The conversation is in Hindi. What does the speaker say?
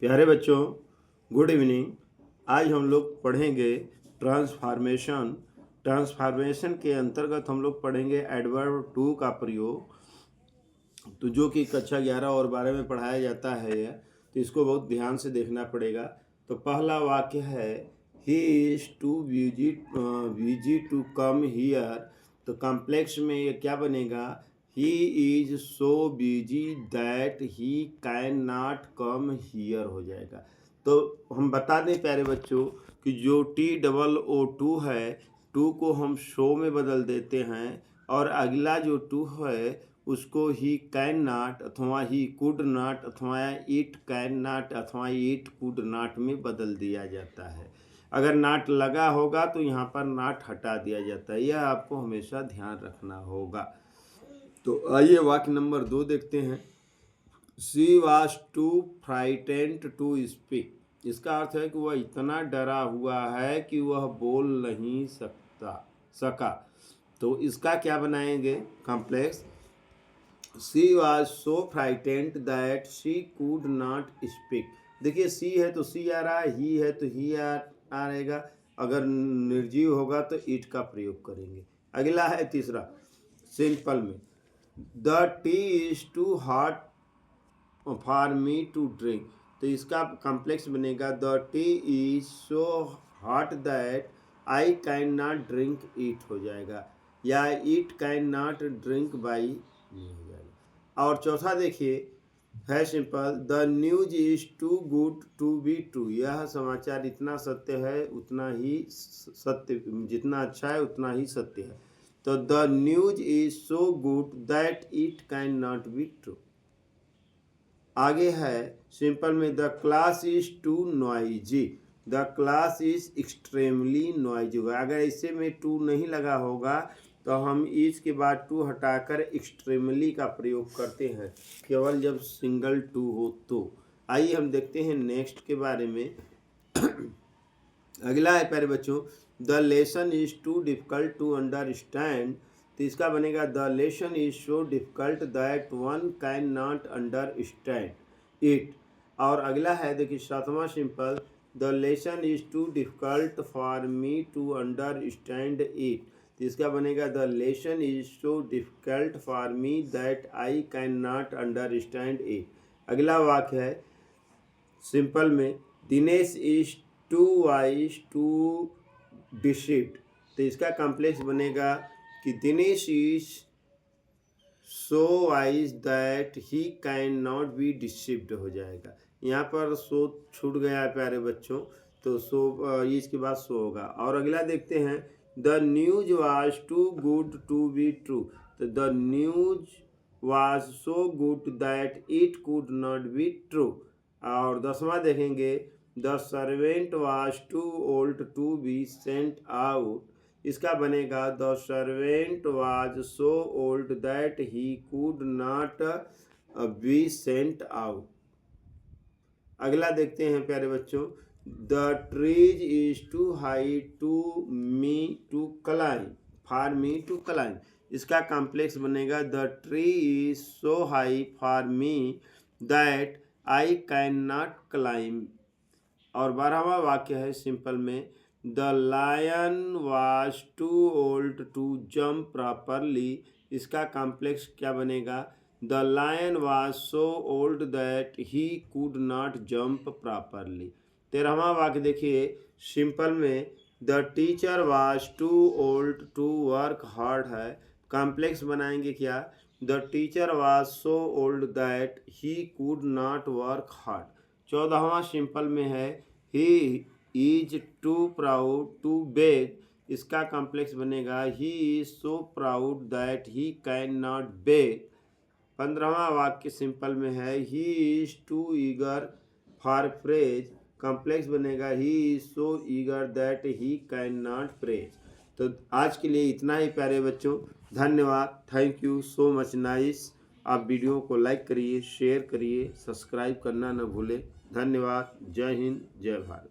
प्यारे बच्चों, गुड इवनिंग। आज हम लोग पढ़ेंगे ट्रांसफॉर्मेशन। ट्रांसफॉर्मेशन के अंतर्गत हम लोग पढ़ेंगे एडवर्ब टू का प्रयोग, तो जो कि कक्षा 11 और 12 में पढ़ाया जाता है, तो इसको बहुत ध्यान से देखना पड़ेगा। तो पहला वाक्य है he is too busy to come here. तो कॉम्प्लेक्स में ये क्या बनेगा? He is so busy that he can not come here हो जाएगा। तो हम बता दें प्यारे बच्चों कि जो TOO है, टू को हम शो में बदल देते हैं और अगला जो टू है उसको ही कैन नॉट अथवा ही कुड नॉट अथवा इट कैन नॉट अथवा इट कुड नॉट में बदल दिया जाता है। अगर नॉट लगा होगा तो यहाँ पर नॉट हटा दिया जाता है, यह आपको हमेशा ध्यान रखना होगा। तो आइए वाक्य नंबर 2 देखते हैं। She was too frightened to speak. इसका अर्थ है कि वह इतना डरा हुआ है कि वह बोल नहीं सका। तो इसका क्या बनाएंगे? Complex. She was so frightened that she could not speak. देखिए, सी है तो सी आ रहा है, ही है तो ही आ रहेगा। अगर निर्जीव होगा तो इट का प्रयोग करेंगे। अगला है तीसरा, सिंपल में the tea is too hot for me to drink. तो इसका कॉम्प्लेक्स बनेगा the tea is so hot that I can not drink it हो जाएगा, या it can not drink by me हो जाएगा। और चौथा देखिए, है simple, the news is too good to be true. यह समाचार इतना सत्य है उतना ही सत्य, जितना अच्छा है उतना ही सत्य है। तो the news is so good that it can not be true. आगे है सिंपल में the class is too noisy. The class is extremely noisy. अगर इसे में टू नहीं लगा होगा तो हम इज के बाद टू हटाकर एक्सट्रीमली का प्रयोग करते हैं, केवल जब सिंगल टू हो तो। आइए हम देखते हैं नेक्स्ट के बारे में। अगला है प्यारे बच्चों, the lesson is too difficult to understand. तो इसका बनेगा the lesson is so difficult that one can not understand it. और अगला है देखिए सातवां simple, the lesson is too difficult for me to understand it. तो इसका बनेगा the lesson is so difficult for me that I can not understand it. अगला वाक्य है सिंपल में Dinesh is too wise to deceived. तो इसका कॉम्प्लेक्स बनेगा कि Dinesh is so wise that he can not B deceived हो जाएगा। यहाँ पर सो छूट गया है प्यारे बच्चों, तो सो इसके बाद सो होगा। और अगला देखते हैं, the news was too good to be true. तो the news was so good that it could not be true. और 10वां देखेंगे, the servant was too old to be sent out. इसका बनेगा the servant was so old that he could not be sent out. अगला देखते हैं प्यारे बच्चों, the trees is too high to me to climb for me to climb. इसका कॉम्प्लेक्स बनेगा the tree is so high for me that I can not climb. और 12वां वाक्य है सिंपल में, the lion was too old to jump properly. इसका कॉम्प्लेक्स क्या बनेगा? The lion was so old that he could not jump properly. 13वां वाक्य देखिए सिंपल में, the teacher was too old to work hard है। कॉम्प्लेक्स बनाएंगे क्या? The teacher was so old that he could not work hard. 14वां simple में है, he is too proud to beg. इसका कॉम्प्लेक्स बनेगा he is so proud that he can not beg. 15वां वाक्य सिंपल में है, he is too eager for praise. Complex बनेगा he is so eager that he can not praise. तो आज के लिए इतना ही प्यारे बच्चों, धन्यवाद। Thank you so much nice. आप वीडियो को लाइक करिए, शेयर करिए, सब्सक्राइब करना न भूलें। धन्यवाद। जय हिंद, जय भारत।